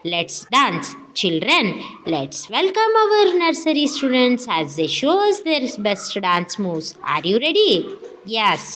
let's dance. Children, let's welcome our nursery students as they show us their best dance moves. Are you ready? Yes.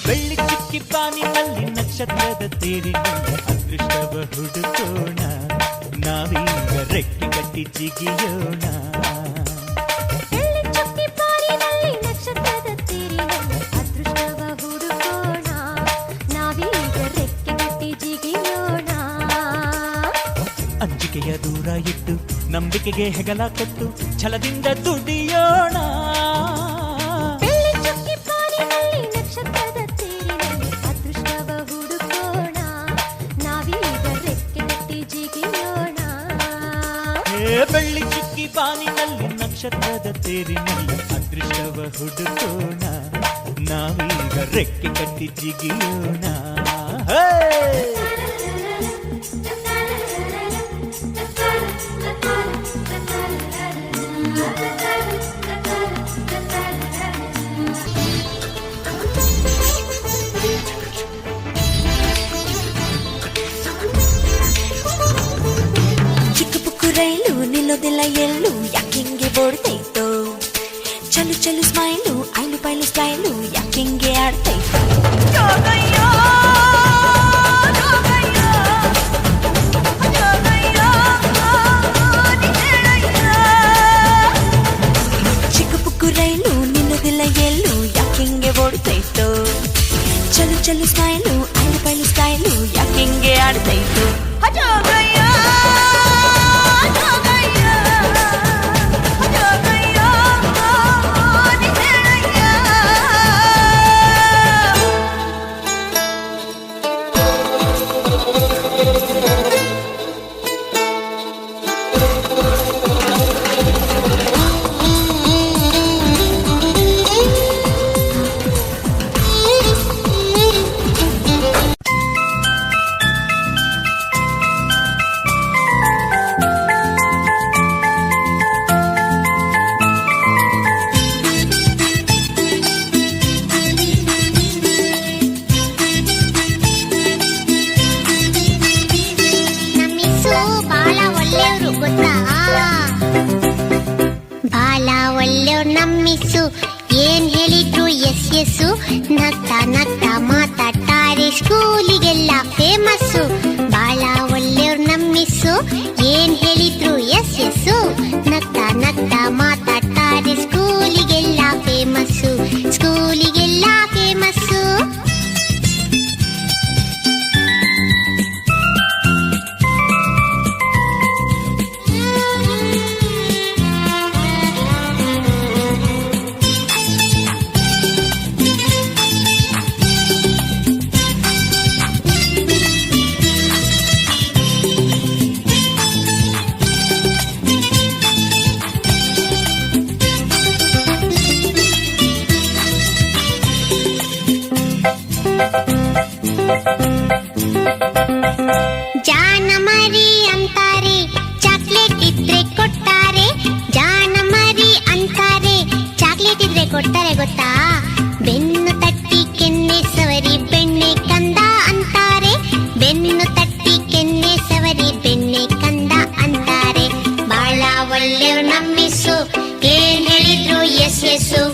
ಬೆಳ್ಳಿ ಚಿಕ್ಕಿ ಬಾನಿನಲ್ಲಿ ನಕ್ಷತ್ರದ ತೇರಿನಲ್ಲಿ ಅದೃಷ್ಟವ ಹುಡುಕೋಣ, ನಾವೀಗ ರೆಕ್ಕೆ ಕಟ್ಟಿ ಜಿಗಿಯೋಣ. ಅಂಜಿಕೆಯ ದೂರ ಇಟ್ಟು ನಂಬಿಕೆಗೆ ಹೆಗಲ ಕೊಟ್ಟು ಛಲದಿಂದ ದುಡಿಯೋಣ. ಬೆಳ್ಳಿ ಚಿಕ್ಕಿ ಬಾನಿನಲ್ಲಿ ನಕ್ಷತ್ರದ ತೇರಿನಲ್ಲಿ ಅದೃಷ್ಟವ ಹುಡುಕೋಣ, ನಾವೀಗ ರೆಕ್ಕೆ ಕಟ್ಟಿ ಜಿಗಿಯೋಣ. ರೈಲು ನಿಲ್ಲೋದಿಲ್ಲ ಎಲ್ಲೂ, ಯಾಕಿಂಗೆ ಓಡ್ತೈತೋ? ಚಲು ಚಲು ಸ್ಮೈಲು, ಐಲು ಪೈಲು ಸ್ಟೈಲು, ಯಾಕಿಂಗೆ ಆಡ್ತೈತೋ? ಚಿಕ್ಕ ಪುಕ್ಕು ರೈಲು ನಿಲ್ಲೋದಿಲ್ಲ ಎಲ್ಲೂ, ಯಾಕಿಂಗೆ ಓಡ್ತೈತೋ? ಚಲು ಚಲು ಸ್ಮೈಲು, ಐಲು ಪೈಲು ಸ್ಟೈಲು, ಯಾಕಿಂಗೆ ಆಡ್ತೈತೋ? ಬಾಲ ಒಳ್ಳೆಯವ್ರು ನಮ್ಮಿಸು, ಏನ್ ಹೇಳಿದ್ರು ಎಸ್ ಎಸ್ಸು, ನಗ್ತಾ ನಗ್ತಾ ಮಾತಾಡ್ತಾರೆ, ಸ್ಕೂಲಿಗೆಲ್ಲ ಫೇಮಸ್ಸು. ಬಾಳ ಒಳ್ಳೆಯವ್ರು ನಮ್ಮಿಸು, ಏನ್ ಹೇಳಿದ್ರು ಎಸ್ ಎಸ್ಸು, ನಗ್ತಾ ನಗ್ತಾ ಮಾತಾಡ್ತಾರೆ, ಸ್ಕೂಲಿಗೆಲ್ಲ ಫೇಮಸ್ಸು, ಸ್ಕೂಲಿಗೆಲ್ಲ ಫೇಮಸ್ಸು. ಜಾನ ಮರಿ ಅಂತಾರೆ, ಚಾಕ್ಲೇಟ್ ಇದ್ರೆ ಕೊಡ್ತಾರೆ, ಜಾನ ಮರಿ ಅಂತಾರೆ, ಚಾಕ್ಲೇಟ್ ಇದ್ರೆ ಕೊಡ್ತಾರೆ ಗೊತ್ತಾ? ಬೆನ್ನು ತಟ್ಟಿ ಕೆನ್ನೆ ಸವರಿ ಬೆಣ್ಣೆ ಕಂದ ಅಂತಾರೆ, ಬೆನ್ನು ತಟ್ಟಿ ಕೆನ್ನೆ ಸವರಿ ಬೆಣ್ಣೆ ಕಂದ ಅಂತಾರೆ. ಬಾಳ ಒಳ್ಳೆಯವ್ರು ನಮ್ಮಿಸು, ಏನ್ ಹೇಳಿದ್ರು ಎಸ್ ಎಸ್ಸು.